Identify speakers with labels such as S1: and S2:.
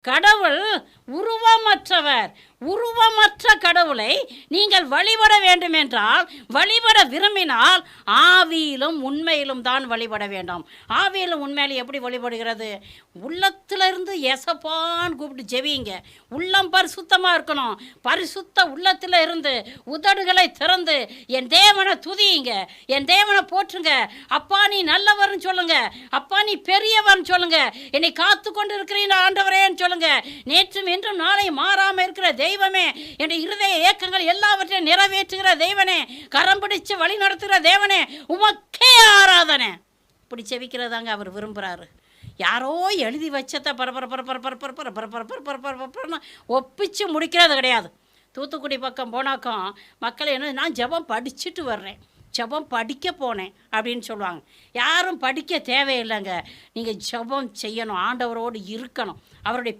S1: கடவுள் உருவமற்றவர். உருவமற்ற கடவுளை நீங்கள் வழிபட வேண்டுமென்றால், வழிபட விரும்பினால் ஆவியிலும் உண்மையிலும் தான் வழிபட வேண்டும். ஆவியிலும் உண்மையிலும் எப்படி வழிபடுகிறது? உள்ளத்திலிருந்து ஏசப்பான்னு கூப்பிட்டு ஜெபிங்க. உள்ளம் பரிசுத்தமாக இருக்கணும். பரிசுத்த உள்ளத்தில் இருந்து உதடுகளை திறந்து என் தேவனை துதியுங்க, என் தேவனை போற்றுங்க. அப்பா நீ நல்லவர்னு சொல்லுங்க, அப்பா நீ பெரியவர்னு சொல்லுங்க, என்னை காத்து கொண்டு இருக்கிறீங்க ஆண்டவரேன்னு சொல்லுங்க. நேற்றும் இன்றும் நாளை மாறாமல் இருக்கிற தெய்வமே, என் இருதய ஏக்கங்கள் எல்லாவற்றையும் நிறைவேற்றுகிற தெய்வனே, கரம் பிடிச்சு வழி நடத்துகிற தேவனே, உமக்கே ஆராதனை. இப்படி செவிக்கிறதாங்க அவர் விரும்புகிறாரு. யாரோ எழுதி வச்சதை பரபரன்னு ஒப்பிச்சு முடிக்கிறது கிடையாது. தூத்துக்குடி பக்கம் போனாக்கம் மக்கள் என்ன, நான் ஜெபம் படிச்சுட்டு வர்றேன், ஜெபம் படிக்க போனேன் அப்படின்னு சொல்லுவாங்க. யாரும் படிக்க தேவையில்லைங்க. நீங்கள் ஜெபம் செய்யணும், ஆண்டவரோடு இருக்கணும், அவருடைய